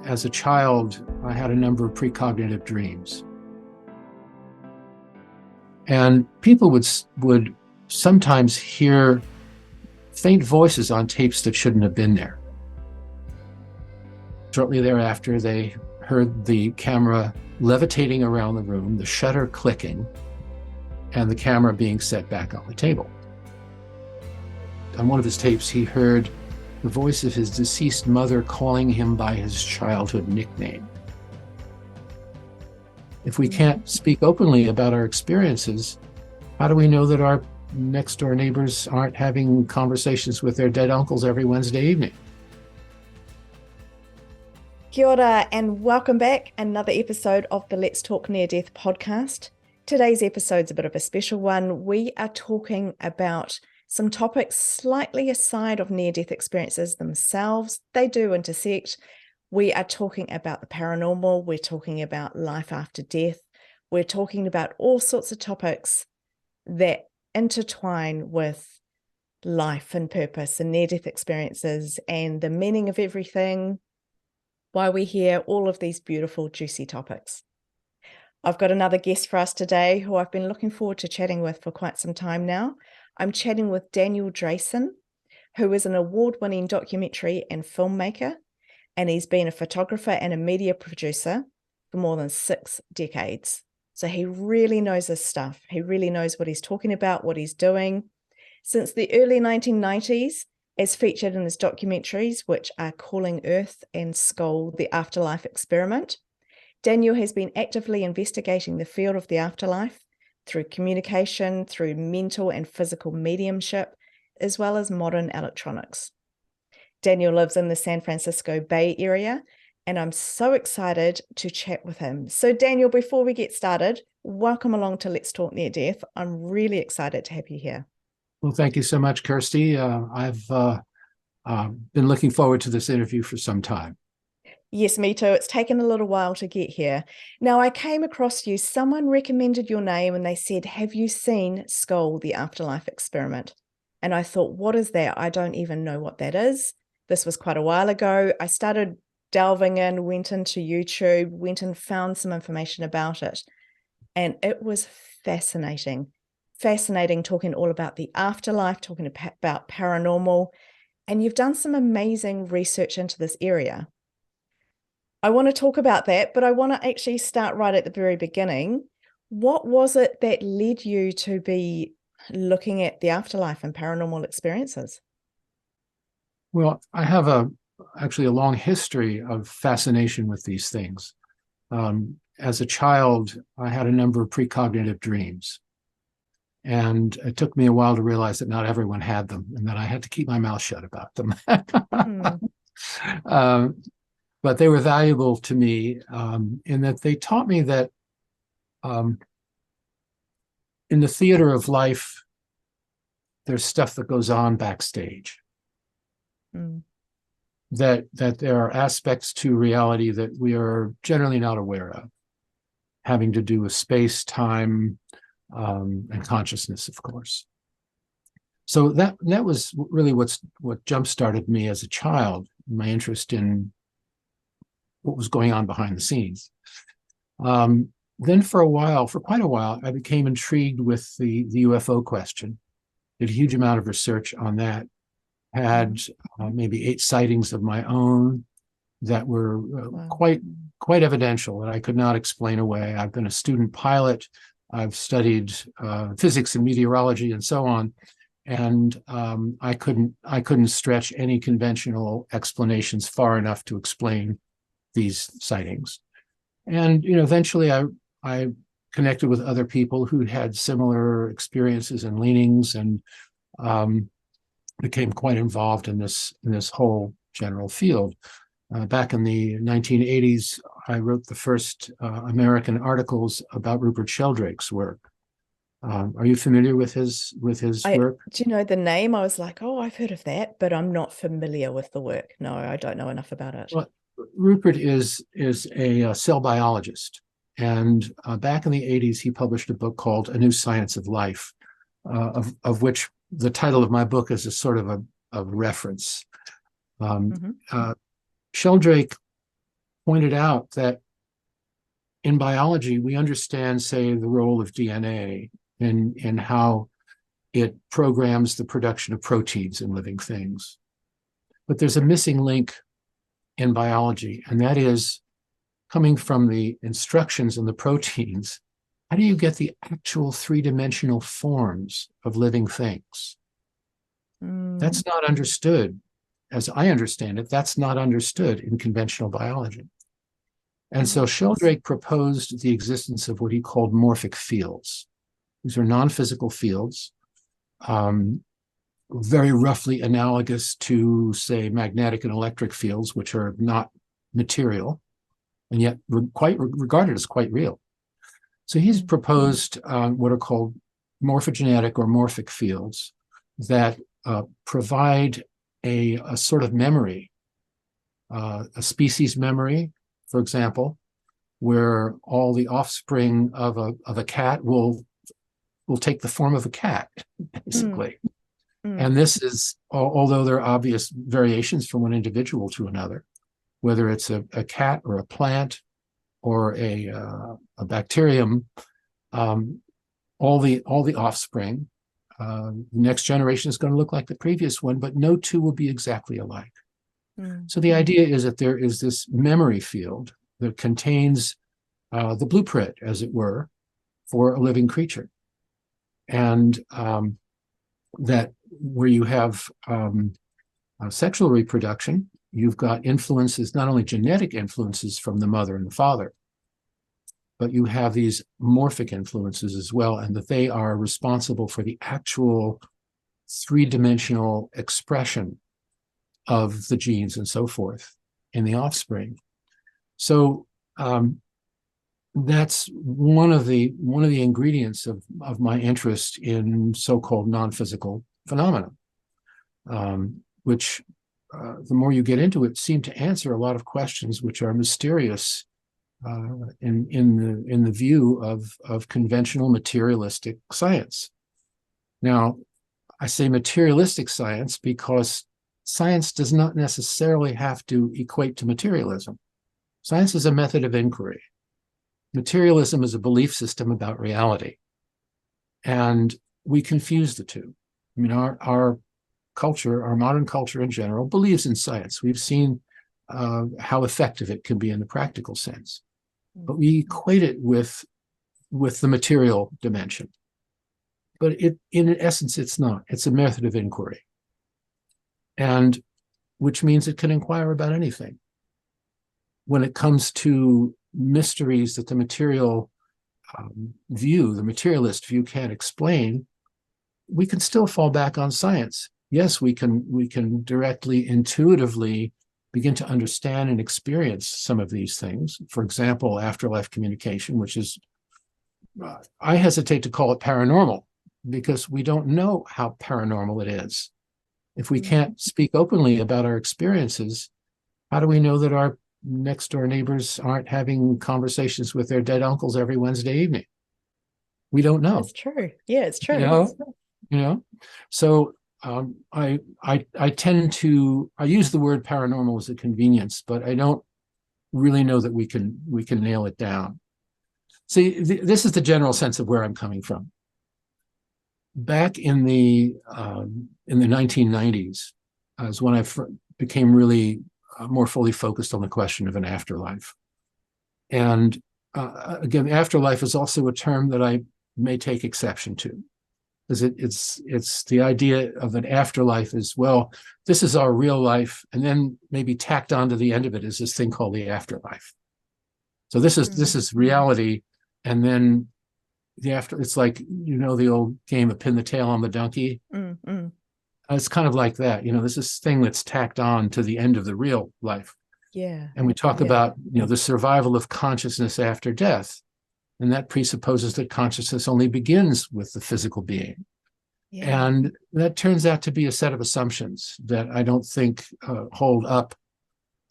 as a child, I had a number of precognitive dreams. And people would sometimes hear faint voices on tapes that shouldn't have been there. Shortly thereafter, they heard the camera levitating around the room, the shutter clicking, and the camera being set back on the table. On one of his tapes, he heard the voice of his deceased mother calling him by his childhood nickname. If we can't speak openly about our experiences, how do we know that our next door neighbors aren't having conversations with their dead uncles every Wednesday evening? Kia ora and welcome back. Another episode of the Let's Talk Near Death podcast. Today's episode's a bit of a special one. We are talking about some topics slightly aside of near-death experiences themselves. They do intersect. We are talking about the paranormal. We're talking about life after death. We're talking about all sorts of topics that intertwine with life and purpose and near-death experiences and the meaning of everything, why we're here, all of these beautiful, juicy topics. I've got another guest for us today who I've been looking forward to chatting with for quite some time now. I'm chatting with Daniel Drasin, who is an award-winning documentary and filmmaker, and he's been a photographer and a media producer for more than 6 decades. So he really knows his stuff. He really knows what he's talking about, what he's doing. Since the early 1990s, as featured in his documentaries, which are Calling Earth and Scole, The Afterlife Experiment, Daniel has been actively investigating the field of the afterlife through communication, through mental and physical mediumship, as well as modern electronics. Daniel lives in the San Francisco Bay Area, and I'm so excited to chat with him. So Daniel, before we get started, welcome along to Let's Talk Near Death. I'm really excited to have you here. Well, thank you so much, Kirsty. I've been looking forward to this interview for some time. Yes, me too. It's taken a little while to get here. Now, I came across you. Someone recommended your name and they said, have you seen Scole, The Afterlife Experiment? And I thought, what is that? I don't even know what that is. This was quite a while ago. I started delving in, went into YouTube, went and found some information about it. And it was fascinating. Fascinating, talking all about the afterlife, talking about paranormal. And you've done some amazing research into this area. I want to talk about that, but I want to actually start right at the very beginning. What was it that led you to be looking at the afterlife and paranormal experiences? Well, I have actually a long history of fascination with these things. As a child, I had a number of precognitive dreams. And it took me a while to realize that not everyone had them and that I had to keep my mouth shut about them. But they were valuable to me in that they taught me that in the theater of life, there's stuff that goes on backstage. That there are aspects to reality that we are generally not aware of, having to do with space, time, and consciousness, of course. So that was really what jump-started me as a child, my interest in what was going on behind the scenes. Then for quite a while, I became intrigued with the UFO question. Did a huge amount of research on that. Had maybe 8 sightings of my own that were quite evidential that I could not explain away. I've been a student pilot. I've studied physics and meteorology and so on. And I couldn't stretch any conventional explanations far enough to explain these sightings. And eventually I connected with other people who had similar experiences and leanings, and became quite involved in this whole general field. Back in the 1980s, I wrote the first American articles about Rupert Sheldrake's work. Are you familiar with his work? Do you know the name? I was like, oh, I've heard of that, but I'm not familiar with the work. No, I don't know enough about it. Well, Rupert is a cell biologist, and back in the 80s, he published a book called A New Science of Life, of which the title of my book is a sort of a reference. Sheldrake pointed out that in biology, we understand, say, the role of DNA and how it programs the production of proteins in living things. But there's a missing link in biology, and that is coming from the instructions in the proteins. How do you get the actual three-dimensional forms of living things? That's not understood. As I understand it, that's not understood in conventional biology. And so Sheldrake proposed the existence of what he called morphic fields. These are non-physical fields, very roughly analogous to, say, magnetic and electric fields, which are not material, and yet quite regarded as quite real. So he's proposed what are called morphogenetic or morphic fields that provide a sort of memory, a species memory, for example, where all the offspring of a cat will take the form of a cat, basically. And this is, although there are obvious variations from one individual to another, whether it's a cat or a plant or a bacterium, all the offspring, the next generation is going to look like the previous one, but no two will be exactly alike. So the idea is that there is this memory field that contains the blueprint, as it were, for a living creature. And that where you have sexual reproduction, you've got influences, not only genetic influences from the mother and the father, but you have these morphic influences as well, and that they are responsible for the actual three-dimensional expression of the genes and so forth in the offspring. So that's one of the ingredients of my interest in so-called non-physical phenomena, which the more you get into it, seem to answer a lot of questions which are mysterious in the view of conventional materialistic science. Now, I say materialistic science because science does not necessarily have to equate to materialism. Science is a method of inquiry. Materialism is a belief system about reality. And we confuse the two. I mean, our culture, our modern culture in general, believes in science. We've seen how effective it can be in the practical sense. But we equate it with the material dimension. But in essence, it's not. It's a method of inquiry. And which means it can inquire about anything. When it comes to mysteries that the material view, the materialist view can't explain, we can still fall back on science. Yes, we can directly, intuitively begin to understand and experience some of these things. For example, afterlife communication, which is, I hesitate to call it paranormal because we don't know how paranormal it is. If we can't speak openly about our experiences, how do we know that our next door neighbors aren't having conversations with their dead uncles every Wednesday evening? We don't know. It's true. Yeah, it's true. You know? So I tend to, I use the word paranormal as a convenience, but I don't really know that we can nail it down. See, this is the general sense of where I'm coming from. Back in the 1990s, is when I became really more fully focused on the question of an afterlife. And again, afterlife is also a term that I may take exception to, because it's the idea of an afterlife as well. This is our real life, and then maybe tacked onto the end of it is this thing called the afterlife. So this is reality, and then the after. It's like, you know, the old game of pin the tail on the donkey. It's kind of like that. You know, this is thing that's tacked on to the end of the real life. Yeah. And we talk about, you know, the survival of consciousness after death. And that presupposes that consciousness only begins with the physical being. Yeah. And that turns out to be a set of assumptions that I don't think hold up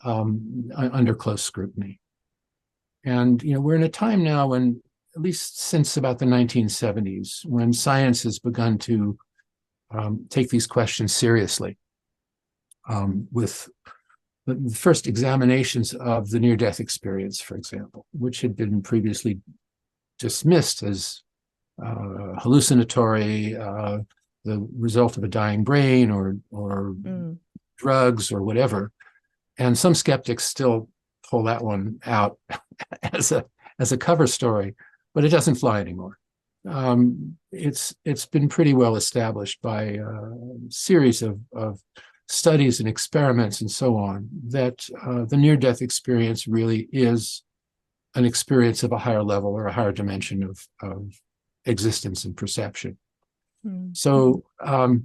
under close scrutiny. And, you know, we're in a time now when, at least since about the 1970s, when science has begun to take these questions seriously with the first examinations of the near-death experience, for example, which had been previously dismissed as hallucinatory, the result of a dying brain, or drugs or whatever. And some skeptics still pull that one out as a cover story, but it doesn't fly anymore. It's been pretty well established by a series of studies and experiments and so on that the near-death experience really is an experience of a higher level or a higher dimension of existence and perception. So our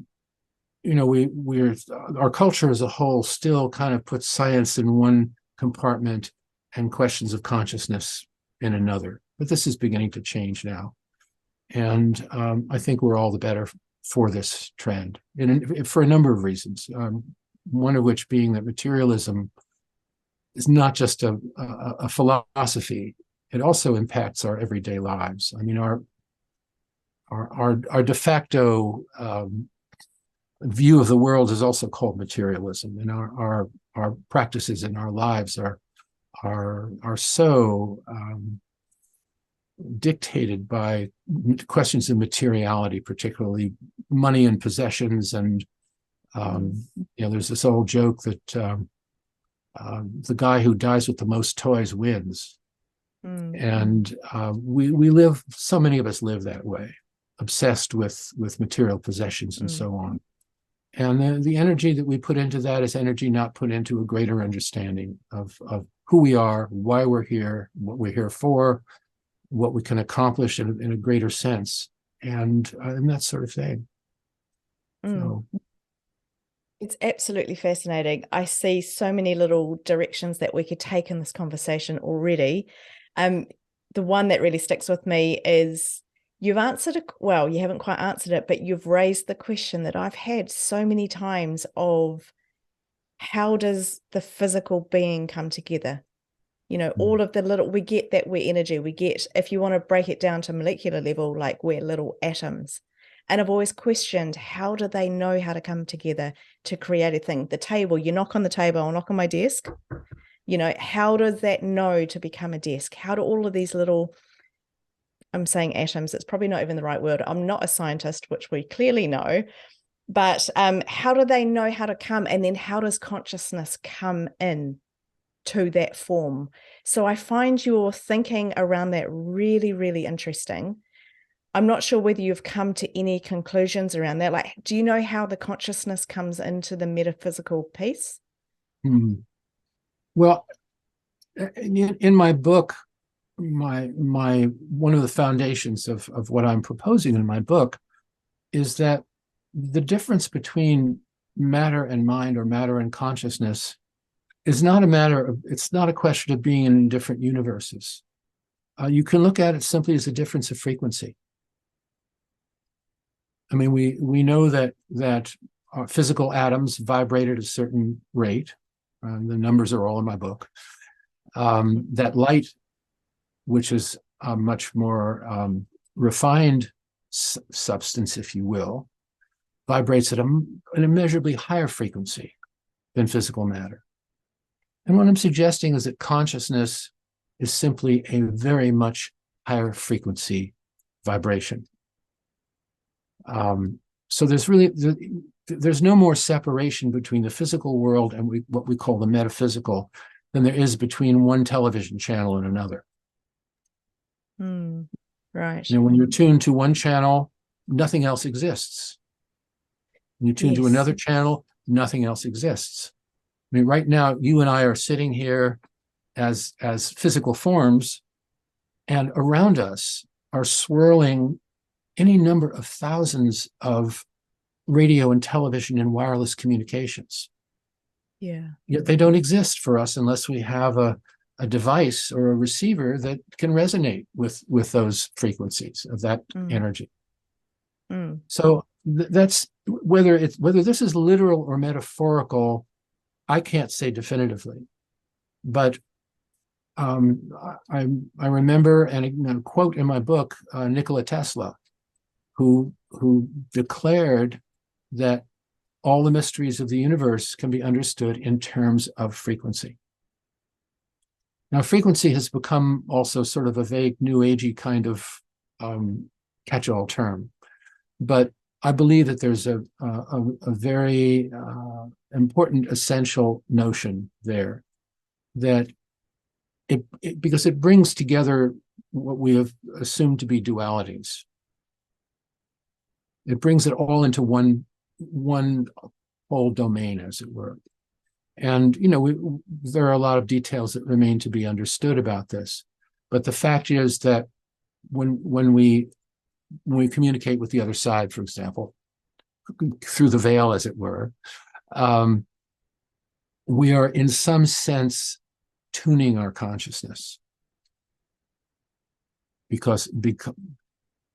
culture as a whole still kind of puts science in one compartment and questions of consciousness in another. But this is beginning to change now. And I think we're all the better for this trend, and for a number of reasons. One of which being that materialism is not just a philosophy; it also impacts our everyday lives. I mean, our de facto view of the world is also called materialism, and our practices in our lives are so dictated by questions of materiality, particularly money and possessions. And there's this old joke that the guy who dies with the most toys wins. And we live, so many of us live that way, obsessed with material possessions and so on. And the energy that we put into that is energy not put into a greater understanding of who we are, why we're here, what we're here for, what we can accomplish in a greater sense, and that sort of thing. So. It's absolutely fascinating. I see so many little directions that we could take in this conversation already. The one that really sticks with me is you've answered it. Well, you haven't quite answered it, but you've raised the question that I've had so many times of how does the physical being come together? All of the little, we get that we're energy, we get, if you want to break it down to molecular level, like we're little atoms. And I've always questioned, how do they know how to come together to create a thing? The table, you knock on the table, I'll knock on my desk. How does that know to become a desk? How do all of these little, I'm saying atoms, it's probably not even the right word. I'm not a scientist, which we clearly know, but how do they know how to come? And then how does consciousness come in to that form? So I find your thinking around that really, really interesting. I'm not sure whether you've come to any conclusions around that. Like, do you know how the consciousness comes into the metaphysical piece? Well, in my book, my one of the foundations of what I'm proposing in my book is that the difference between matter and mind, or matter and consciousness, is not a matter of, it's not a question of being in different universes. You can look at it simply as a difference of frequency. I mean, we know that our physical atoms vibrate at a certain rate. The numbers are all in my book. That light, which is a much more refined substance, if you will, vibrates at an immeasurably higher frequency than physical matter. And what I'm suggesting is that consciousness is simply a very much higher frequency vibration. So there's no more separation between the physical world and what we call the metaphysical than there is between one television channel and another. Right. When you're tuned to one channel, nothing else exists. When you tune to another channel, nothing else exists. I mean, right now, you and I are sitting here as physical forms, and around us are swirling any number of thousands of radio and television and wireless communications. Yeah. Yet they don't exist for us unless we have a device or a receiver that can resonate with those frequencies of that energy. So that's whether this is literal or metaphorical, I can't say definitively, but I remember, and a quote in my book, Nikola Tesla, who declared that all the mysteries of the universe can be understood in terms of frequency. Now, frequency has become also sort of a vague, new agey kind of catch-all term, but I believe that there's a very important, essential notion there that because it brings together what we have assumed to be dualities. It brings it all into one whole domain, as it were. And, there are a lot of details that remain to be understood about this. But the fact is that when we communicate with the other side, for example, through the veil, as it were, we are in some sense tuning our consciousness because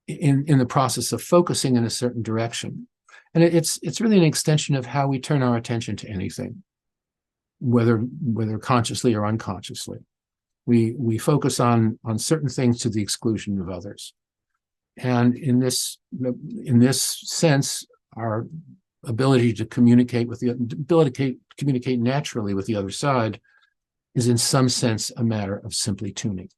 in the process of focusing in a certain direction. And it's really an extension of how we turn our attention to anything, whether consciously or unconsciously. We focus on certain things to the exclusion of others. And in this sense, our ability to communicate naturally with the other side is in some sense a matter of simply tuning.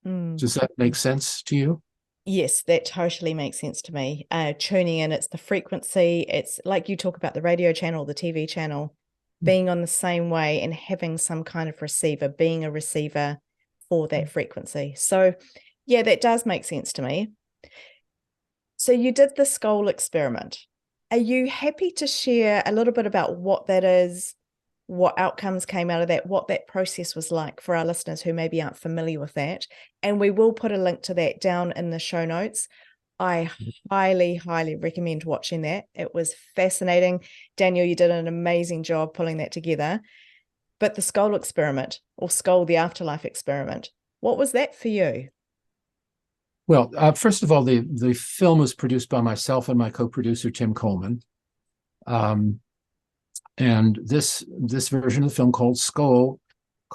Does that make sense to you? Yes, that totally makes sense to me. Tuning in, it's the frequency. It's like you talk about the radio channel, the TV channel, being on the same way and having some kind of receiver, being a receiver for that frequency. So yeah, that does make sense to me. So you did the Scole experiment. Are you happy to share a little bit about what that is, what outcomes came out of that, what that process was like for our listeners who maybe aren't familiar with that? And we will put a link to that down in the show notes. I highly, highly recommend watching that. It was fascinating. Daniel, you did an amazing job pulling that together. But the Scole experiment, or Scole, the Afterlife Experiment, what was that for you? Well, first of all, the film was produced by myself and my co-producer, Tim Coleman. And this version of the film, called Scole,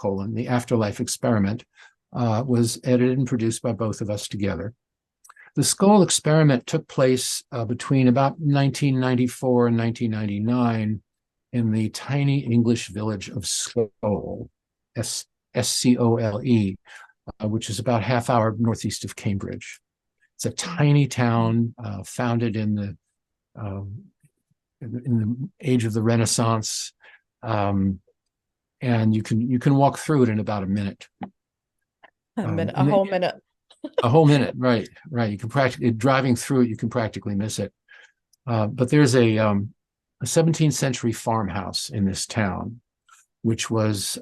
the Afterlife Experiment, was edited and produced by both of us together. The Scole experiment took place between about 1994 and 1999 in the tiny English village of Scole, Scole, which is about half hour northeast of Cambridge. It's a tiny town founded in the age of the Renaissance, and you can walk through it in about a minute. A whole minute. A whole minute, right. You can practically, driving through it, you can practically miss it. But there's a 17th century farmhouse in this town, which was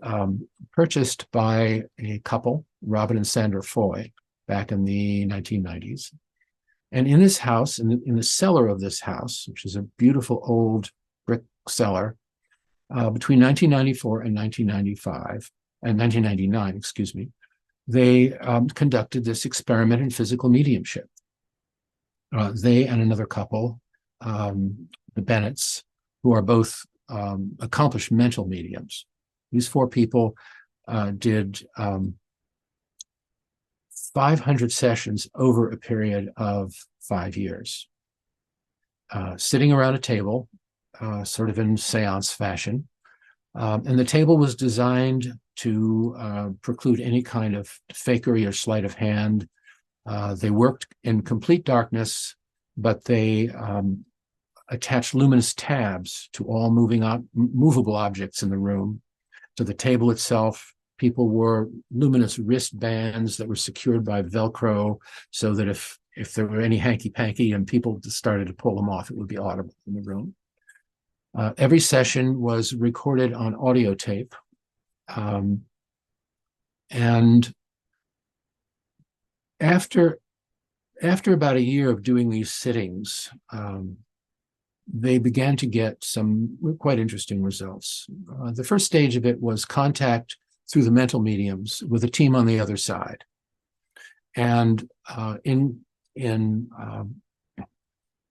purchased by a couple, Robin and Sandra Foy, back in the 1990s. And in this house, in the cellar of this house, which is a beautiful old brick cellar, between 1994 and 1999, excuse me, they conducted this experiment in physical mediumship. They and another couple, the Bennetts, who are both accomplished mental mediums. These four people did 500 sessions over a period of 5 years, sitting around a table, sort of in seance fashion. And the table was designed to preclude any kind of fakery or sleight of hand. They worked in complete darkness, but they attached luminous tabs to all movable objects in the room. To the table itself, people wore luminous wristbands that were secured by Velcro, so that if there were any hanky-panky and people started to pull them off, it would be audible in the room. Every session was recorded on audio tape. And after about a year of doing these sittings, they began to get some quite interesting results. The first stage of it was contact through the mental mediums with a team on the other side. And in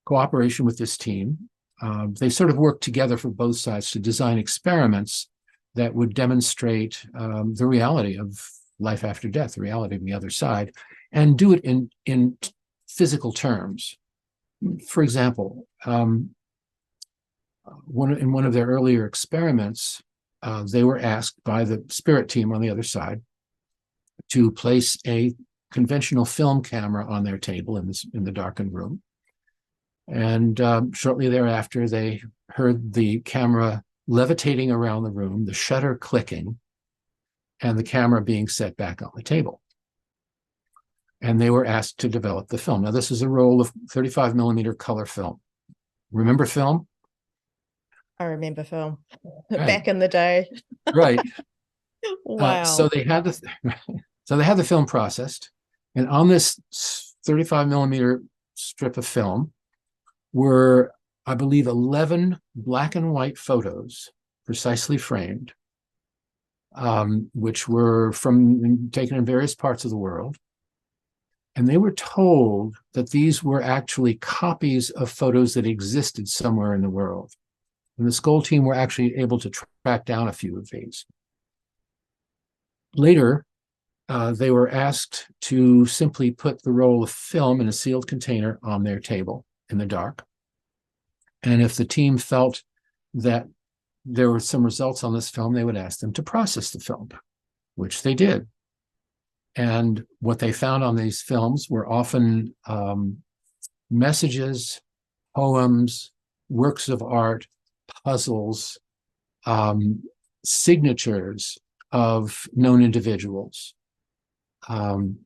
cooperation with this team, they sort of worked together for both sides to design experiments that would demonstrate the reality of life after death, the reality of the other side, and do it in physical terms. For example, in one of their earlier experiments, they were asked by the spirit team on the other side to place a conventional film camera on their table in the darkened room. And shortly thereafter, they heard the camera levitating around the room, the shutter clicking, and the camera being set back on the table. And they were asked to develop the film. Now, this is a roll of 35 millimeter color film. Remember film? I remember film Right. back in the day. Right. Wow. So they had the film processed, and on this 35 millimeter strip of film were, I believe, 11 black and white photos, precisely framed, which were taken in various parts of the world. And they were told that these were actually copies of photos that existed somewhere in the world. And the Scole team were actually able to track down a few of these. Later, they were asked to simply put the roll of film in a sealed container on their table in the dark. And if the team felt that there were some results on this film, they would ask them to process the film, which they did. And what they found on these films were often messages, poems, works of art, puzzles, signatures of known individuals. And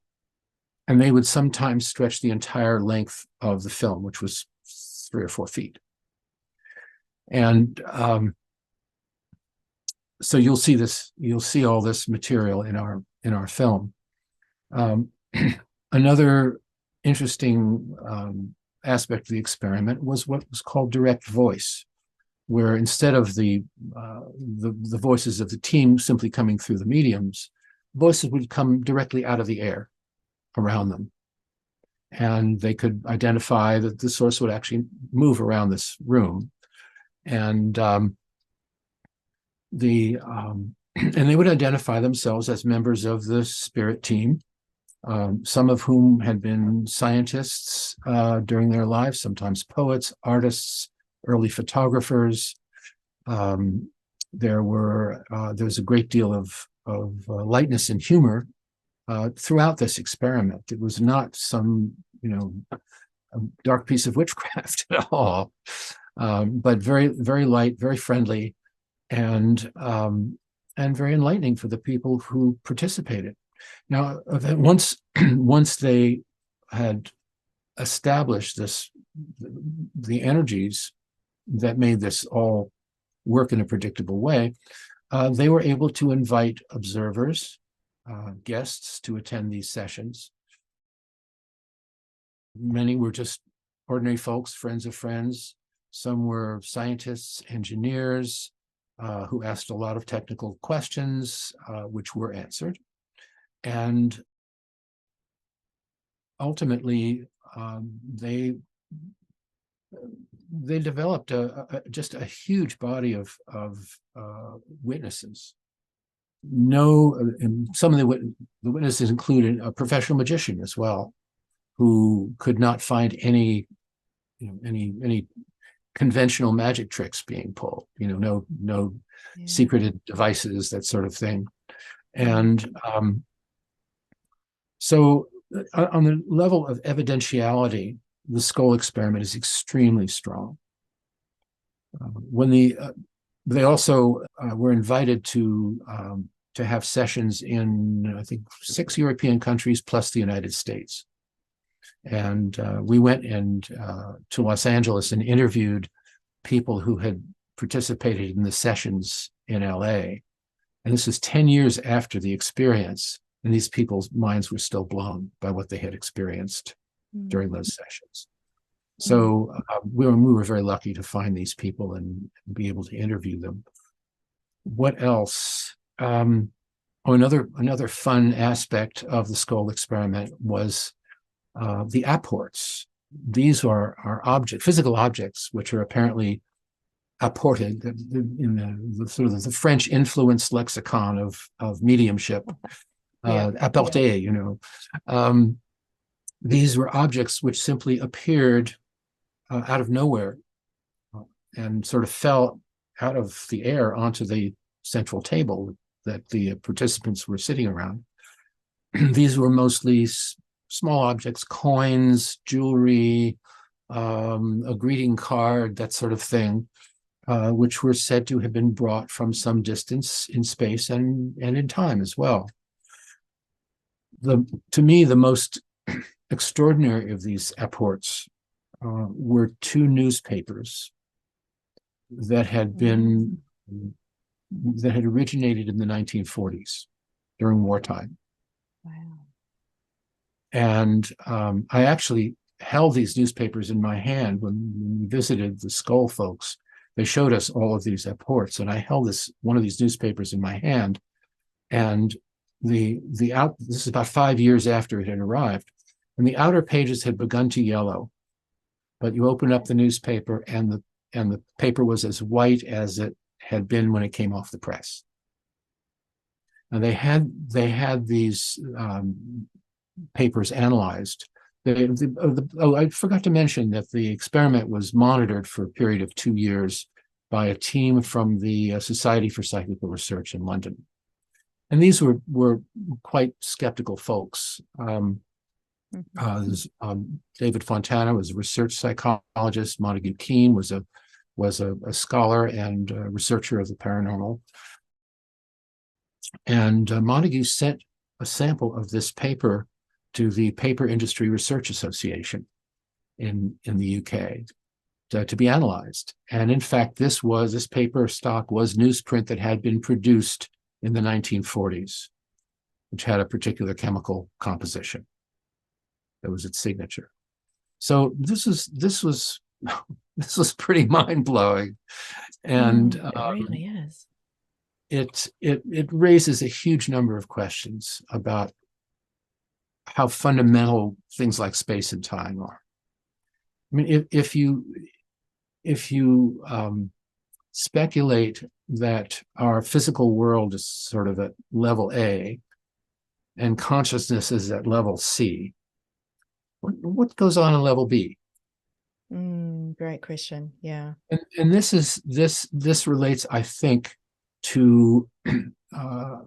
they would sometimes stretch the entire length of the film, which was 3 or 4 feet. And so you'll see all this material in our film. Another interesting aspect of the experiment was what was called direct voice, where instead of the voices of the team simply coming through the mediums, voices would come directly out of the air around them. And they could identify that the source would actually move around this room. And they would identify themselves as members of the spirit team, some of whom had been scientists during their lives, sometimes poets, artists, early photographers. There was a great deal of lightness and humor throughout this experiment. It was not some, a dark piece of witchcraft at all, but very, very light, very friendly, and very enlightening for the people who participated. Now, once they had established the energies that made this all work in a predictable way, they were able to invite observers, guests to attend these sessions. Many were just ordinary folks, friends of friends. Some were scientists, engineers, who asked a lot of technical questions, which were answered. And ultimately, they developed just a huge body of witnesses. Some of the witnesses included a professional magician as well, who could not find any conventional magic tricks being pulled. No secreted devices, that sort of thing. And so on the level of evidentiality, the Scole experiment is extremely strong. When they also were invited to have sessions in, I think, 6 European countries plus the United States. And we went to Los Angeles and interviewed people who had participated in the sessions in LA. And this was 10 years after the experience. And these people's minds were still blown by what they had experienced during those sessions. So we were very lucky to find these people and be able to interview them. What else? Another fun aspect of the Scole experiment was the apports. These are physical objects, which are apparently apported in the sort of the French influenced lexicon of mediumship. Apporté, these were objects which simply appeared out of nowhere and sort of fell out of the air onto the central table that the participants were sitting around. These were mostly small objects, coins, jewelry, a greeting card, that sort of thing, which were said to have been brought from some distance in space and in time as well. To me, the most extraordinary of these apports were two newspapers that had originated in the 1940s during wartime. Wow. And I actually held these newspapers in my hand when we visited the Scole folks. They showed us all of these apports, and I held one of these newspapers in my hand. And this is about 5 years after it had arrived, and the outer pages had begun to yellow. But you open up the newspaper, and the paper was as white as it had been when it came off the press. And they had these papers analyzed. I forgot to mention that the experiment was monitored for a period of 2 years by a team from the Society for Psychical Research in London. And these were quite skeptical folks. David Fontana was a research psychologist. Montague Keene was a scholar and a researcher of the paranormal. And Montague sent a sample of this paper to the Paper Industry Research Association in the UK to be analyzed. And in fact, this paper stock was newsprint that had been produced in the 1940s, which had a particular chemical composition. That was its signature. So this was pretty mind-blowing. And it really is. It raises a huge number of questions about how fundamental things like space and time are. I mean, if you speculate that our physical world is sort of at level A and consciousness is at level C, what goes on in level B? Great question. Yeah. And this relates, I think, to a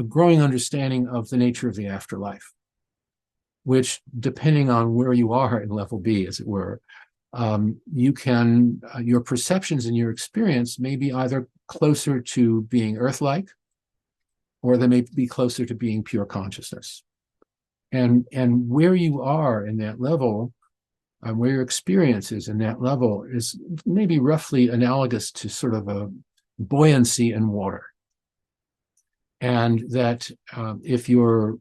growing understanding of the nature of the afterlife, which, depending on where you are in level B, as it were, your perceptions and your experience may be either closer to being Earth-like, or they may be closer to being pure consciousness. And where you are in that level, where your experience is in that level, is maybe roughly analogous to sort of a buoyancy in water. And that if your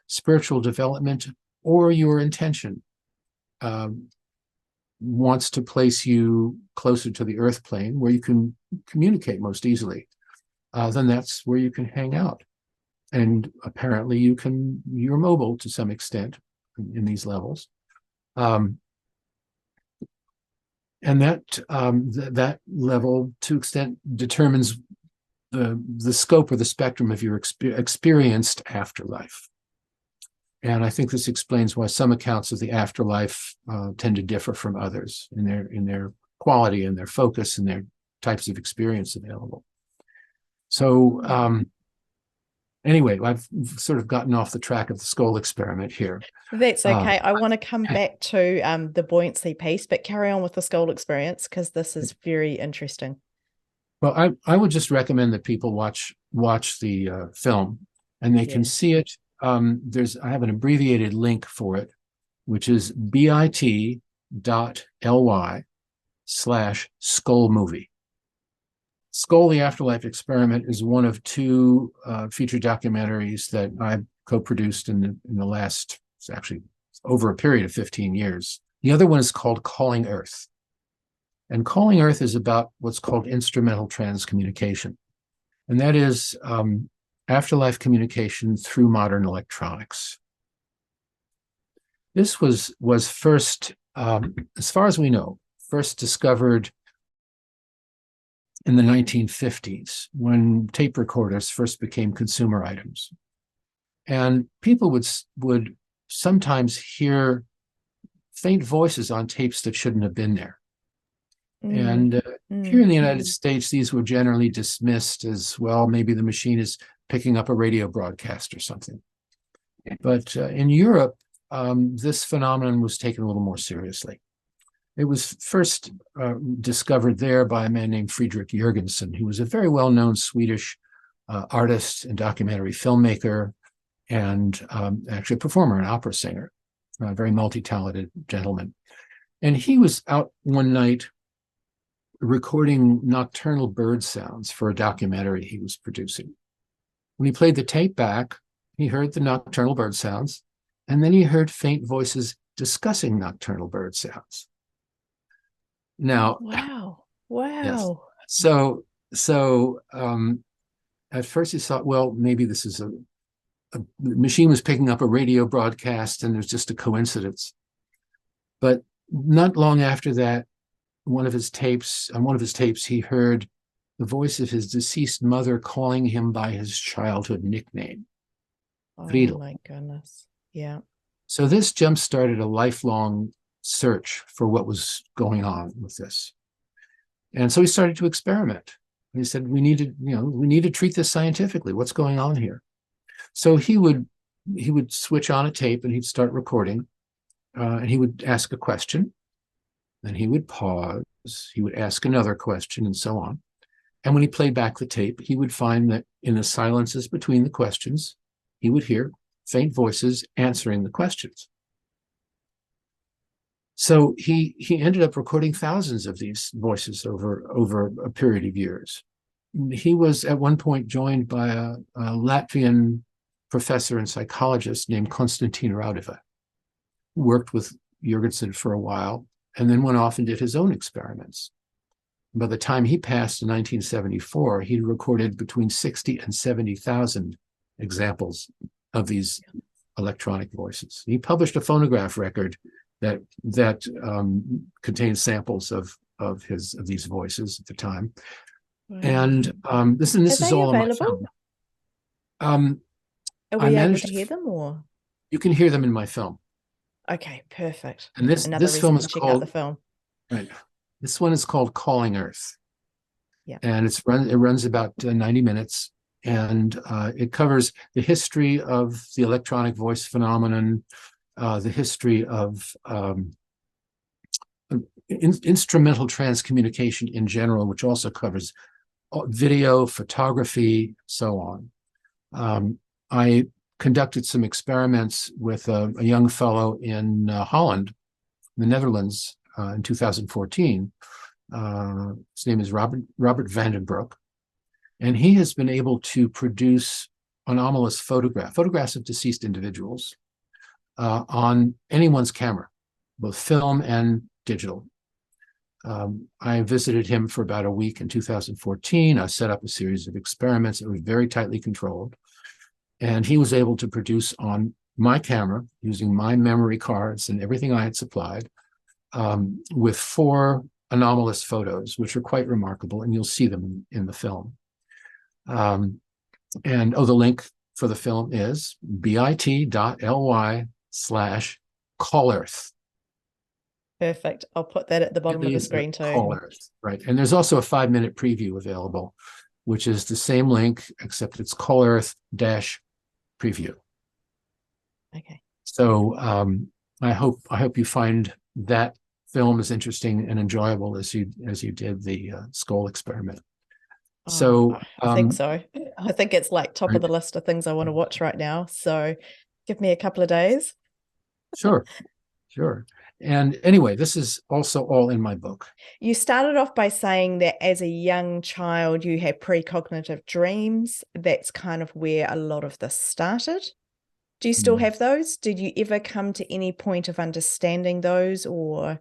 spiritual development or your intention wants to place you closer to the earth plane where you can communicate most easily, then that's where you can hang out. And apparently you're mobile to some extent in these levels. And that level, to extent, determines the scope or the spectrum of your experienced afterlife. And I think this explains why some accounts of the afterlife tend to differ from others in their quality and their focus and their types of experience available. So anyway, I've sort of gotten off the track of the Scole experiment here. That's okay. I want to come back to the buoyancy piece, but carry on with the Scole experience because this is very interesting. Well, I would just recommend that people watch the film, and they can see it. I have an abbreviated link for it, which is bit.ly/Scole movie. Scole, the Afterlife Experiment, is one of two feature documentaries that I co-produced in the last, actually, over a period of 15 years. The other one is called Calling Earth. And Calling Earth is about what's called instrumental transcommunication. And that is afterlife communication through modern electronics. This was first, as far as we know, first discovered in the 1950s, when tape recorders first became consumer items. And people would sometimes hear faint voices on tapes that shouldn't have been there. And here mm, in the United States, these were generally dismissed as, well, maybe the machine is picking up a radio broadcast or something. But in Europe, this phenomenon was taken a little more seriously. It was first discovered there by a man named Friedrich Jürgensen, who was a very well-known Swedish artist and documentary filmmaker, and actually a performer, an opera singer, a very multi-talented gentleman. And he was out one night recording nocturnal bird sounds for a documentary he was producing. When he played the tape back, he heard the nocturnal bird sounds, and then he heard faint voices discussing nocturnal bird sounds. Now, wow. Yes. So at first he thought, well, maybe this is a machine was picking up a radio broadcast and there's just a coincidence. But not long after that, on one of his tapes, he heard the voice of his deceased mother calling him by his childhood nickname. Oh Friedel. my goodness. Yeah. So this jump-started a lifelong search for what was going on with this. And so he started to experiment. He said, we need to treat this scientifically. What's going on here? So he would switch on a tape and he'd start recording, and he would ask a question, then he would pause, he would ask another question, and so on. And when he played back the tape, he would find that in the silences between the questions, he would hear faint voices answering the questions. So he ended up recording thousands of these voices over a period of years. He was at one point joined by a Latvian professor and psychologist named Konstantin Raudeva, who worked with Jürgensen for a while and then went off and did his own experiments. By the time he passed in 1974, he recorded between 60 and 70,000 examples of these electronic voices. He published a phonograph record that contains samples of these voices at the time. Wow. And this is all available? In my film. Are we able to hear them, or you can hear them in my film? Okay, perfect. And this film is check called out the film. Right. This one is called Calling Earth. Yeah. And it runs about 90 minutes, and it covers the history of the electronic voice phenomenon, the history of instrumental transcommunication in general, which also covers video, photography, so on. I conducted some experiments with a young fellow in Holland, the Netherlands, in 2014. His name is Robert Vandenbroek, and he has been able to produce anomalous photographs of deceased individuals on anyone's camera, both film and digital. I visited him for about a week in 2014. I set up a series of experiments that were very tightly controlled, and he was able to produce on my camera using my memory cards and everything I had supplied, with 4 anomalous photos, which are quite remarkable, and you'll see them in the film. The link for the film is bit.ly/callearth. Perfect. I'll put that at the bottom of the screen too. Call Earth, right? And there's also a 5-minute preview available, which is the same link, except it's Call Earth -preview. Okay. So I hope you find that film as interesting and enjoyable as you did the Scole experiment. So I think so. I think it's like top of the list of things I want to watch right now. So give me a couple of days. Sure. And anyway, this is also all in my book. You started off by saying that as a young child, you had precognitive dreams. That's kind of where a lot of this started. Do you still have those? Did you ever come to any point of understanding those, or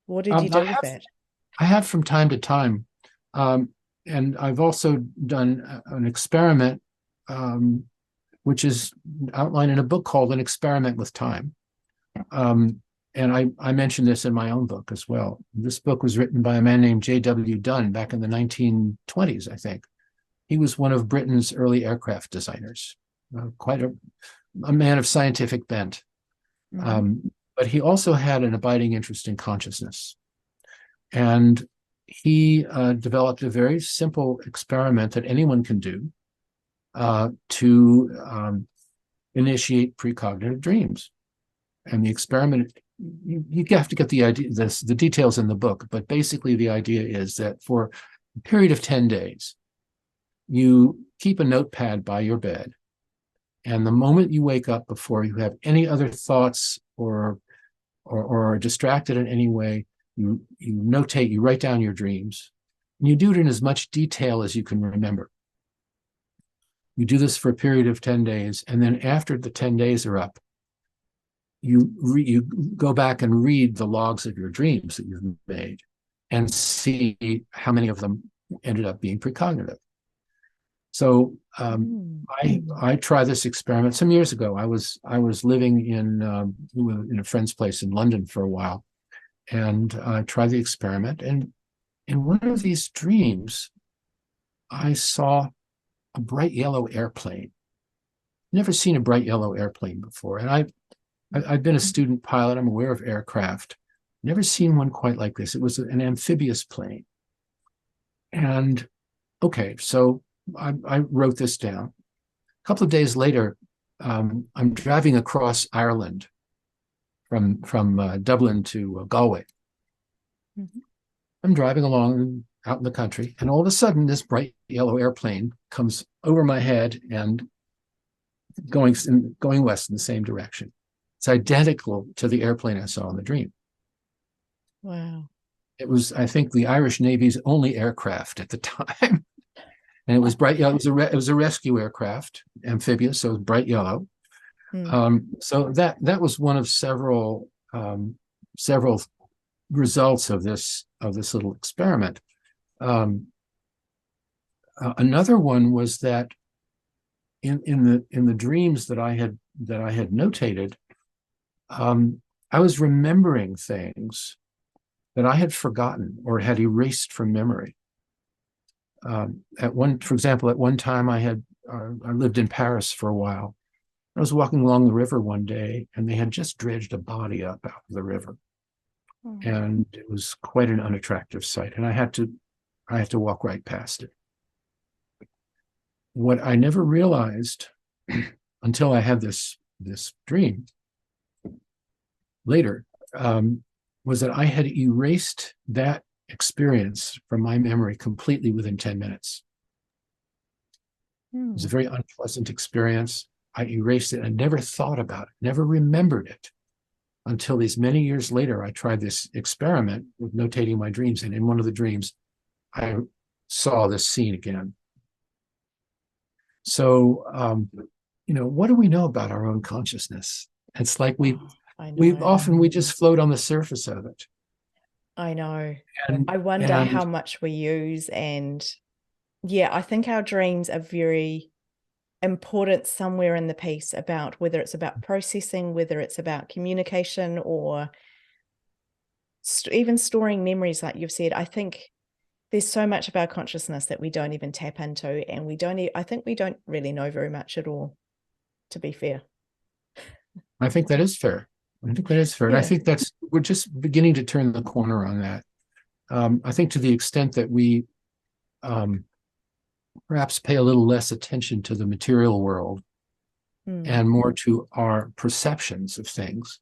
what did you do with that? I have from time to time. And I've also done an experiment, which is outlined in a book called An Experiment with Time. And I mentioned this in my own book as well. This book was written by a man named J.W. Dunn back in the 1920s, I think. He was one of Britain's early aircraft designers, quite a man of scientific bent. But he also had an abiding interest in consciousness. And he developed a very simple experiment that anyone can do to initiate precognitive dreams. And the experiment, you have to get the idea, the details in the book, but basically the idea is that for a period of 10 days, you keep a notepad by your bed. And the moment you wake up, before you have any other thoughts or are distracted in any way, you notate, you write down your dreams. And you do it in as much detail as you can remember. You do this for a period of 10 days. And then after the 10 days are up, you go back and read the logs of your dreams that you've made and see how many of them ended up being precognitive. So I tried this experiment some years ago. I was living in a friend's place in London for a while, and I tried the experiment. And in one of these dreams, I saw a bright yellow airplane. Never seen a bright yellow airplane before, and I've been a student pilot. I'm aware of aircraft. Never seen one quite like this. It was an amphibious plane. And okay, so I wrote this down. A couple of days later, I'm driving across Ireland from Dublin to Galway. Mm-hmm. I'm driving along out in the country, and all of a sudden, this bright yellow airplane comes over my head and going west in the same direction. It's identical to the airplane I saw in the dream. Wow. It was, I think, the Irish Navy's only aircraft at the time. And it was bright yellow. It was a rescue aircraft, amphibious, so it was bright yellow. So that was one of several results of this little experiment. Another one was that in the dreams that I had notated, I was remembering things that I had forgotten or had erased from memory. For example, at one time I lived in Paris for a while. I was walking along the river one day, and they had just dredged a body up out of the river, and it was quite an unattractive sight. And I had to walk right past it. What I never realized until I had this dream later was that I had erased that experience from my memory completely within 10 minutes. It was a very unpleasant experience. I erased it and never thought about it, never remembered it until these many years later. I tried this experiment with notating my dreams, and in one of the dreams, I saw this scene again. So, what do we know about our own consciousness? It's like we just float on the surface of it. I know. I wonder how much we use. And yeah, I think our dreams are very important somewhere in the piece, about whether it's about processing, whether it's about communication, or even storing memories, like you've said. I think there's so much of our consciousness that we don't even tap into, and I think we don't really know very much at all, to be fair. I think that is fair. Yeah. And I think we're just beginning to turn the corner on that. I think to the extent that we perhaps pay a little less attention to the material world and more to our perceptions of things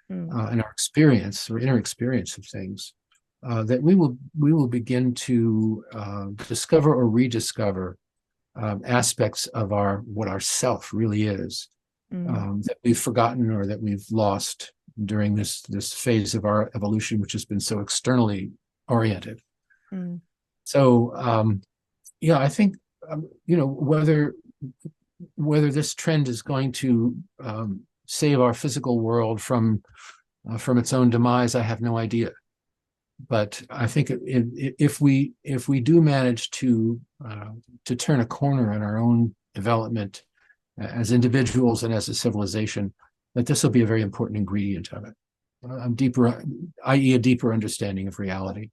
and our experience or inner experience of things, that we will begin to discover or rediscover aspects of what our self really is. That we've forgotten or that we've lost during this phase of our evolution, which has been so externally oriented. So, I think whether this trend is going to save our physical world from its own demise, I have no idea. But I think if we do manage to turn a corner in our own development as individuals and as a civilization, that this will be a very important ingredient of it. I.e., a deeper understanding of reality.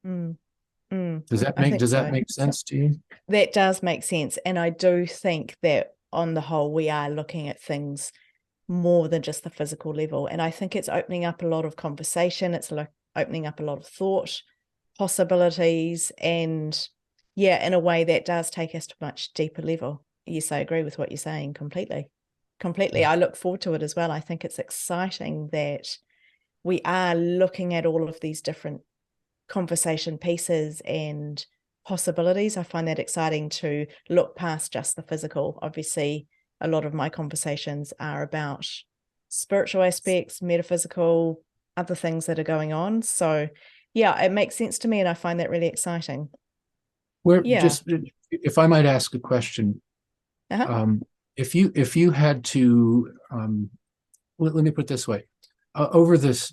Does that make sense to you? That does make sense. And I do think that on the whole, we are looking at things more than just the physical level. And I think it's opening up a lot of conversation. It's opening up a lot of thought, possibilities, and yeah, in a way that does take us to a much deeper level. Yes, I agree with what you're saying completely. Completely. I look forward to it as well. I think it's exciting that we are looking at all of these different conversation pieces and possibilities. I find that exciting to look past just the physical. Obviously, a lot of my conversations are about spiritual aspects, metaphysical, other things that are going on. So yeah, it makes sense to me, and I find that really exciting. Just, if I might ask a question, if you had to, let me put it this way, over this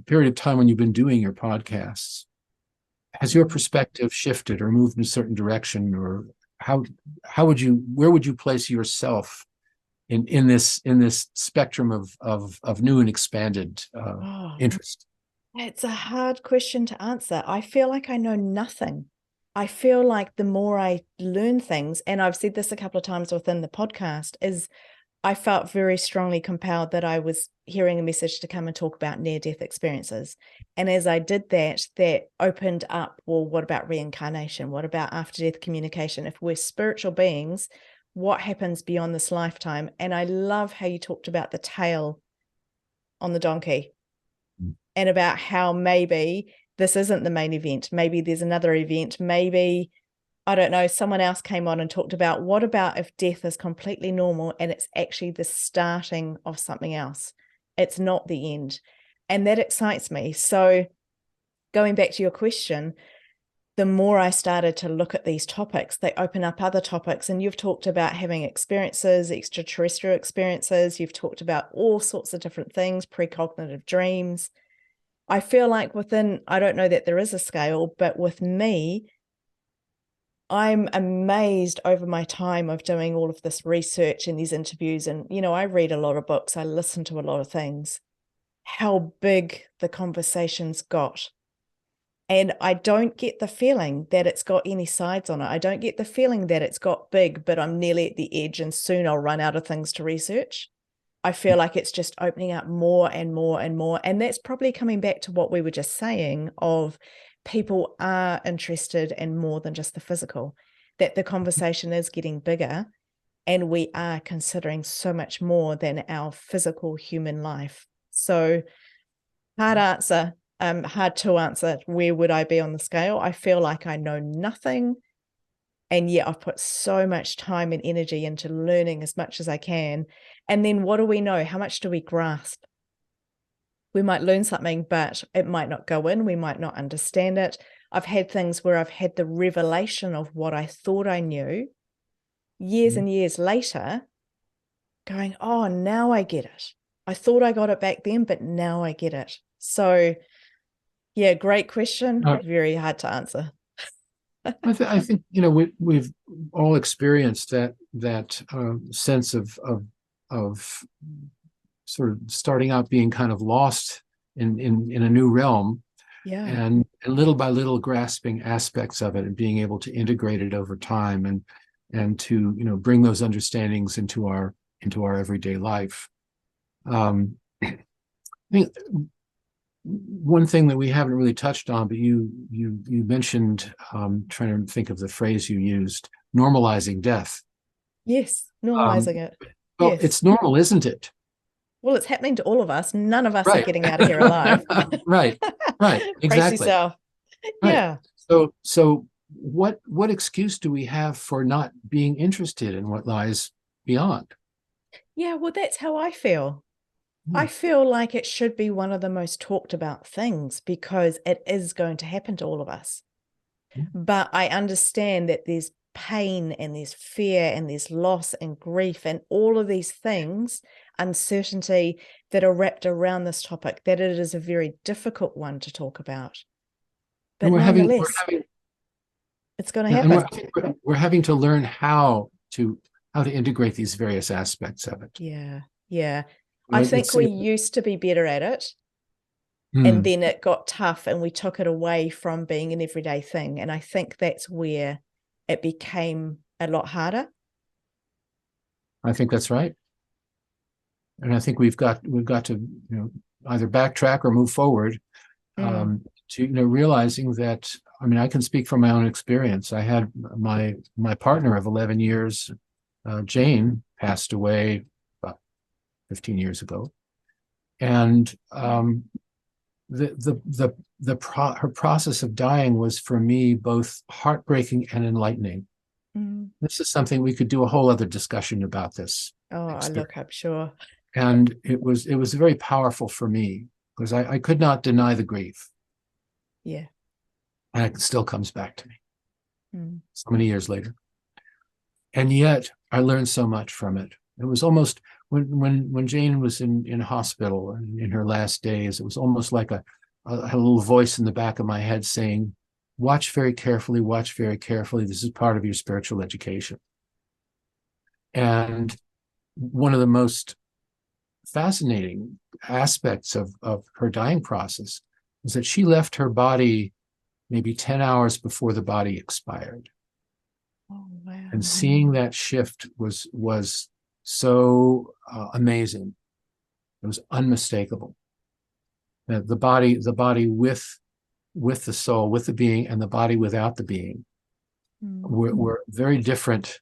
period of time when you've been doing your podcasts, has your perspective shifted or moved in a certain direction, or where would you place yourself in this spectrum of new and expanded interest? It's a hard question to answer. I feel like I know nothing. I feel like the more I learn things, and I've said this a couple of times within the podcast, is I felt very strongly compelled that I was hearing a message to come and talk about near-death experiences. And as I did that, that opened up, well, what about reincarnation? What about after-death communication? If we're spiritual beings, what happens beyond this lifetime? And I love how you talked about the tail on the donkey and about how maybe this isn't the main event. Maybe there's another event. Maybe, I don't know, someone else came on and talked about, what about if death is completely normal and it's actually the starting of something else? It's not the end. And that excites me. So going back to your question, the more I started to look at these topics, they open up other topics. And you've talked about having experiences, extraterrestrial experiences. You've talked about all sorts of different things, precognitive dreams. I feel like within, I don't know that there is a scale, but with me, I'm amazed over my time of doing all of this research and these interviews. And, you know, I read a lot of books, I listen to a lot of things, how big the conversation's got. And I don't get the feeling that it's got any sides on it. I don't get the feeling that it's got big, but I'm nearly at the edge and soon I'll run out of things to research. I feel like it's just opening up more and more and more. And that's probably coming back to what we were just saying of people are interested in more than just the physical, that the conversation is getting bigger and we are considering so much more than our physical human life. So hard to answer, where would I be on the scale? I feel like I know nothing. And yet I've put so much time and energy into learning as much as I can. And then what do we know? How much do we grasp? We might learn something, but it might not go in. We might not understand it. I've had things where I've had the revelation of what I thought I knew years and years later, going, oh, now I get it. I thought I got it back then, but now I get it. So yeah, great question. Very hard to answer. I think, you know, we've all experienced that sense of sort of starting out being kind of lost in a new realm, and little by little grasping aspects of it and being able to integrate it over time and to, you know, bring those understandings into our everyday life. I think one thing that we haven't really touched on, but you mentioned, trying to think of the phrase you used, normalizing death. Yes, normalizing it. Well, yes. It's normal, isn't it? Well, it's happening to all of us. None of us are getting out of here alive. Right, exactly. Brace yourself. Right. Yeah. So what excuse do we have for not being interested in what lies beyond? Yeah, well, that's how I feel. I feel like it should be one of the most talked about things because it is going to happen to all of us. But I understand that there's pain and there's fear and there's loss and grief and all of these things, uncertainty that are wrapped around this topic, that it is a very difficult one to talk about. But nonetheless, it's going to happen. We're having to learn how to integrate these various aspects of it. Yeah. I think we used to be better at it, and then it got tough and we took it away from being an everyday thing. And I think that's where it became a lot harder. I think that's right. And I think we've got to, you know, either backtrack or move forward to realizing that, I mean, I can speak from my own experience. I had my partner of 11 years, Jane, passed away about 15 years ago, and her process of dying was, for me, both heartbreaking and enlightening. This is something we could do a whole other discussion about this. I'm sure. And it was very powerful for me, because I could not deny the grief. Yeah. And it still comes back to me so many years later. And yet I learned so much from it. It was almost, when Jane was in hospital and in her last days, it was almost like a little voice in the back of my head saying, watch very carefully, watch very carefully. This is part of your spiritual education. And one of the most fascinating aspects of her dying process is that she left her body maybe 10 hours before the body expired. Oh, wow. And seeing that shift was so amazing. It was unmistakable. The body with the soul, with the being, and the body without the being were very different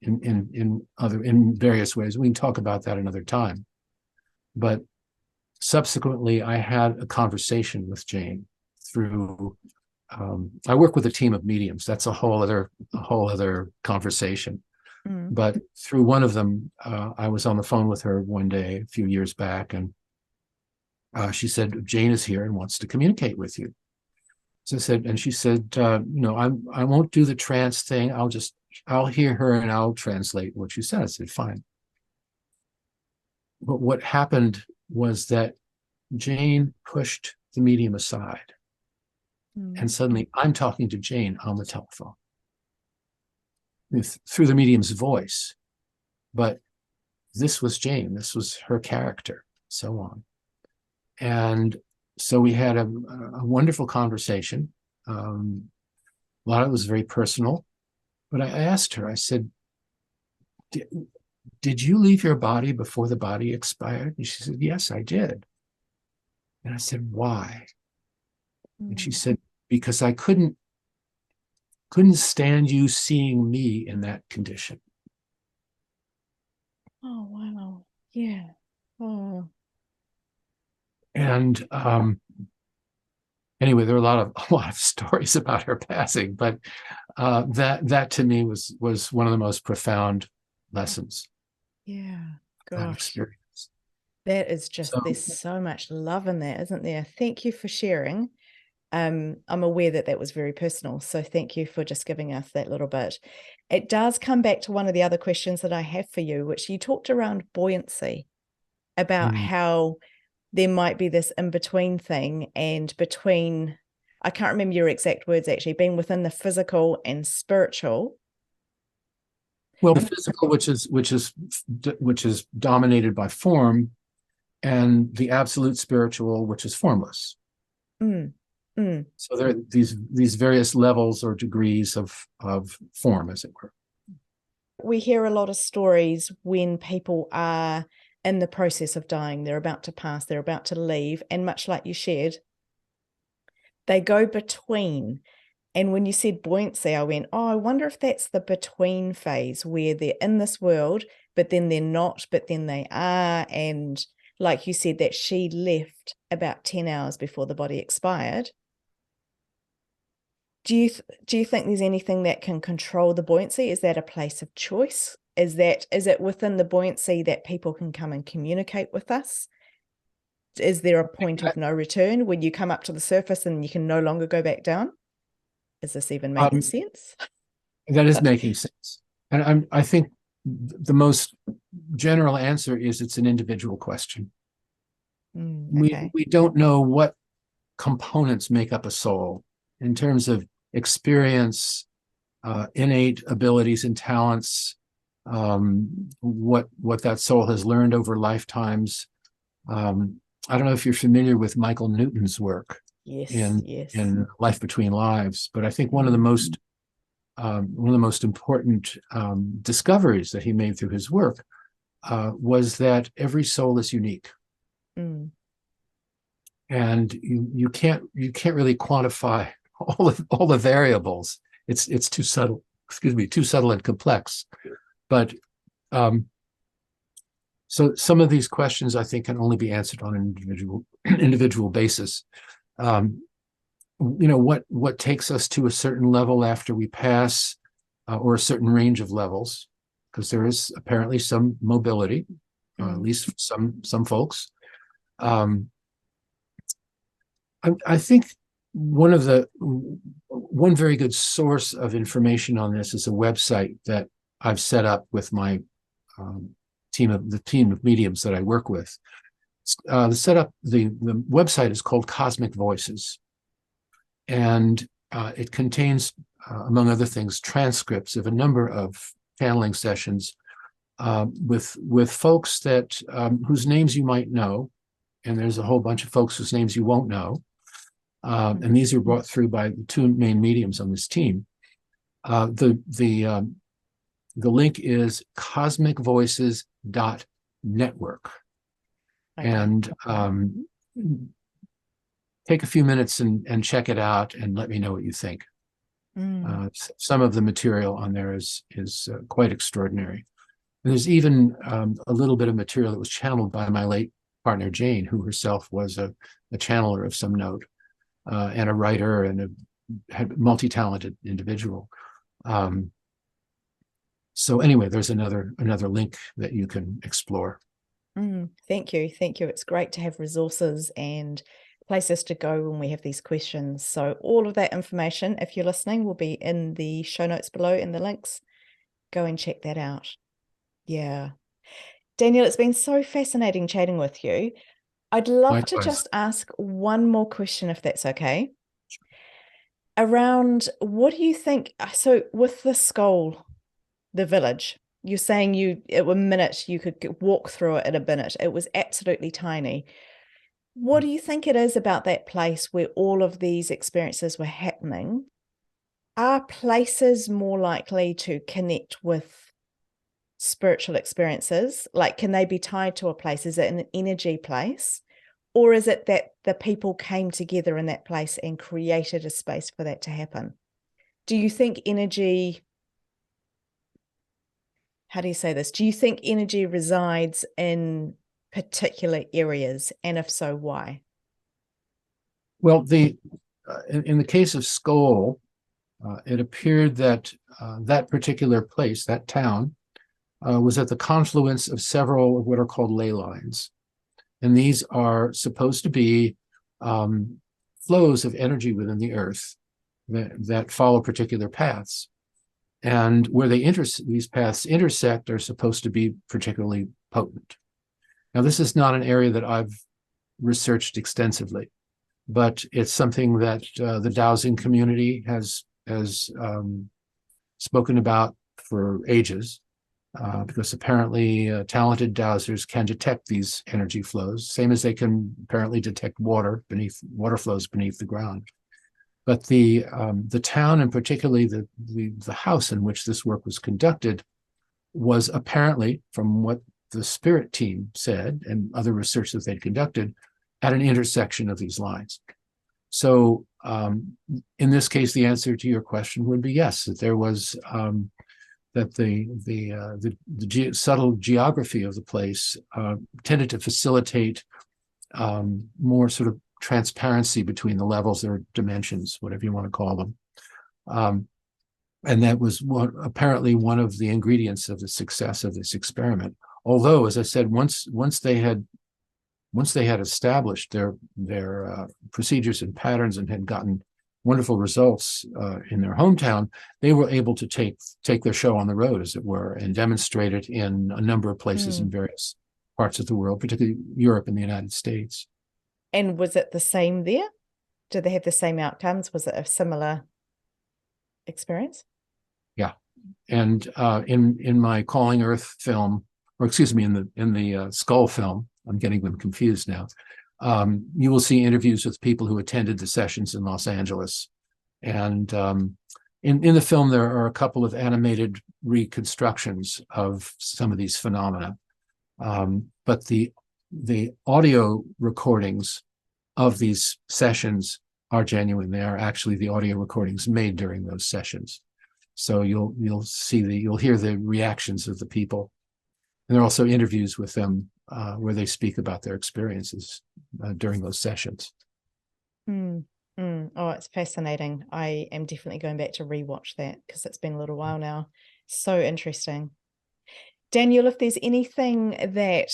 in various ways. We can talk about that another time. But subsequently, I had a conversation with Jane through. I work with a team of mediums. That's a whole other conversation. But through one of them, I was on the phone with her one day a few years back, and she said, Jane is here and wants to communicate with you. So I said, and she said, I won't do the trance thing. I'll hear her and I'll translate what she said. I said, fine. But what happened was that Jane pushed the medium aside. And suddenly I'm talking to Jane on the telephone through the medium's voice. But this was Jane. This was her character, so on. And so we had a wonderful conversation. A lot of it was very personal. But I asked her, I said, did you leave your body before the body expired? And she said, yes, I did. And I said, why? And she said, because I couldn't stand you seeing me in that condition. Oh, wow. Yeah. Oh. And anyway, there are a lot of stories about her passing, but that to me was one of the most profound lessons. Yeah. That Gosh. experience. That is just, there's so much love in that, isn't there? Thank you for sharing. I'm aware that was very personal, so thank you for just giving us that little bit. It does come back to one of the other questions that I have for you, which you talked around buoyancy, about how there might be this in-between thing, and between, I can't remember your exact words actually, being within the physical and spiritual. Well, the physical, which is dominated by form, and the absolute spiritual, which is formless. So there are these various levels or degrees of form, as it were. We hear a lot of stories when people are in the process of dying, they're about to pass, they're about to leave, and much like you shared, they go between. And when you said buoyancy, I went, oh, I wonder if that's the between phase, where they're in this world, but then they're not, but then they are. And like you said, that she left about 10 hours before the body expired. Do you think there's anything that can control the buoyancy? Is that a place of choice? Is it within the buoyancy that people can come and communicate with us? Is there a point of no return when you come up to the surface and you can no longer go back down? Is this even making sense? That is making sense. And I think the most general answer is it's an individual question. Okay. We don't know what components make up a soul in terms of experience, innate abilities and talents, what that soul has learned over lifetimes. I don't know if you're familiar with Michael Newton's work in Life Between Lives, but I think one of the most important discoveries that he made through his work was that every soul is unique. and you can't really quantify all the variables. It's too subtle. Excuse me, too subtle and complex. But so some of these questions I think can only be answered on an individual basis. What takes us to a certain level after we pass, or a certain range of levels, because there is apparently some mobility, at least some folks. I think one very good source of information on this is a website that I've set up with my team of mediums that I work with. The website is called Cosmic Voices, and it contains, among other things, transcripts of a number of channeling sessions with folks that whose names you might know, and there's a whole bunch of folks whose names you won't know. And these are brought through by the two main mediums on this team. The link is cosmicvoices.network. Okay. And take a few minutes and check it out and let me know what you think. Some of the material on there is quite extraordinary. And there's even a little bit of material that was channeled by my late partner, Jane, who herself was a channeler of some note, and a writer and a multi-talented individual. So anyway, there's another link that you can explore. Thank you. It's great to have resources and places to go when we have these questions. So all of that information, if you're listening, will be in the show notes below in the links. Go and check that out. Yeah. Daniel, it's been so fascinating chatting with you. I'd love to just ask one more question, if that's okay. Around, what do you think? So with the Scole, the village, you're saying at a minute you could walk through it at a minute. It was absolutely tiny. What do you think it is about that place where all of these experiences were happening? Are places more likely to connect with spiritual experiences? Like, can they be tied to a place? Is it an energy place? Or is it that the people came together in that place and created a space for that to happen? Do you think energy, how do you say this? Do you think energy resides in particular areas? And if so, why? Well, in the case of Scole, it appeared that that particular place, that town, was at the confluence of several of what are called ley lines. And these are supposed to be flows of energy within the earth that follow particular paths. And where these paths intersect are supposed to be particularly potent. Now, this is not an area that I've researched extensively, but it's something that the dowsing community has spoken about for ages, because apparently talented dowsers can detect these energy flows, same as they can apparently detect water flows beneath the ground. But the town, and particularly the house in which this work was conducted, was apparently, from what the spirit team said and other research that they'd conducted, at an intersection of these lines. So in this case, the answer to your question would be yes, that there was that the subtle geography of the place tended to facilitate more sort of transparency between the levels or dimensions, whatever you want to call them. And that was apparently one of the ingredients of the success of this experiment. Although, as I said, once they had established their procedures and patterns and had gotten wonderful results in their hometown, they were able to take their show on the road, as it were, and demonstrate it in a number of places in various parts of the world, particularly Europe and the United States. And was it the same there? Did they have the same outcomes? Was it a similar experience? Yeah. And in my Calling Earth film, or excuse me, in the Scole film, I'm getting them confused now, you will see interviews with people who attended the sessions in Los Angeles. And in the film, there are a couple of animated reconstructions of some of these phenomena. But the audio recordings of these sessions are genuine. They are actually the audio recordings made during those sessions. So you'll hear the reactions of the people. And there are also interviews with them where they speak about their experiences during those sessions. Oh, it's fascinating. I am definitely going back to rewatch that because it's been a little while now. So interesting. Daniel, if there's anything that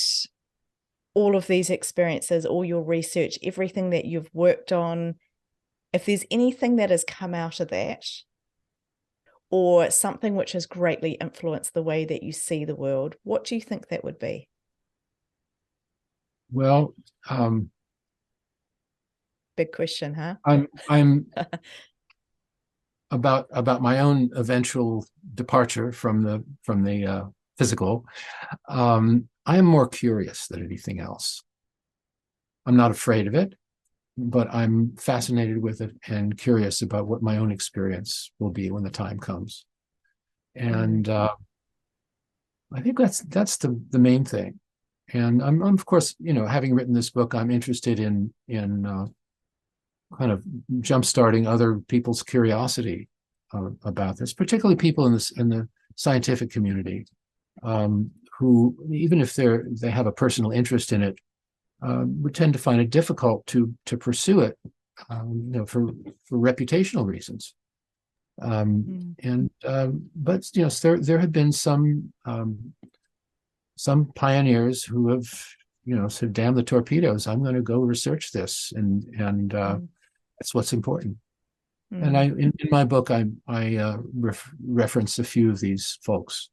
all of these experiences, all your research, everything that you've worked on, if there's anything that has come out of that, or something which has greatly influenced the way that you see the world, what do you think that would be? Well, big question, huh? I'm about my own eventual departure from the physical. I am more curious than anything else. I'm not afraid of it, but I'm fascinated with it and curious about what my own experience will be when the time comes. And I think that's the main thing. And I'm of course, having written this book, I'm interested in kind of jumpstarting other people's curiosity about this, particularly people in the scientific community, who, even if they have a personal interest in it, would tend to find it difficult to pursue it, for reputational reasons. But there have been some pioneers who have said, "Damn the torpedoes! I'm going to go research this," and that's what's important. And in my book, I reference a few of these folks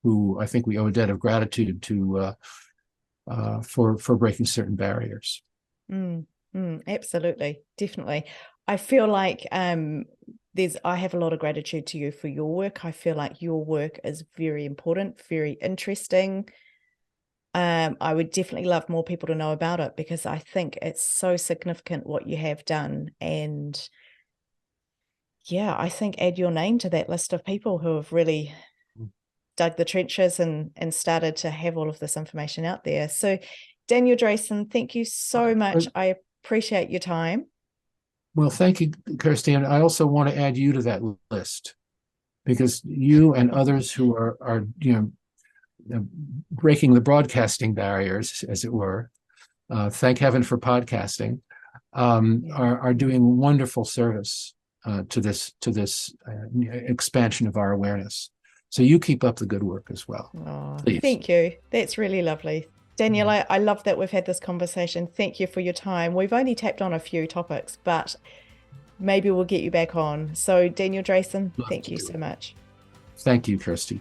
who I think we owe a debt of gratitude to for breaking certain barriers. Absolutely, definitely. I feel like I have a lot of gratitude to you for your work. I feel like your work is very important, very interesting. I would definitely love more people to know about it because I think it's so significant what you have done. And yeah, I think add your name to that list of people who have really dug the trenches and started to have all of this information out there. So Daniel Drasin, thank you so much. I appreciate your time. Well, thank you, Kirsty. And I also want to add you to that list because you and others who are breaking the broadcasting barriers, as it were, thank heaven for podcasting, are doing wonderful service to this expansion of our awareness. So you keep up the good work as well. Oh, thank you. That's really lovely. Daniel, I love that we've had this conversation. Thank you for your time. We've only tapped on a few topics, but maybe we'll get you back on. So Daniel Drasin, thank you so much. Thank you, Kirsty.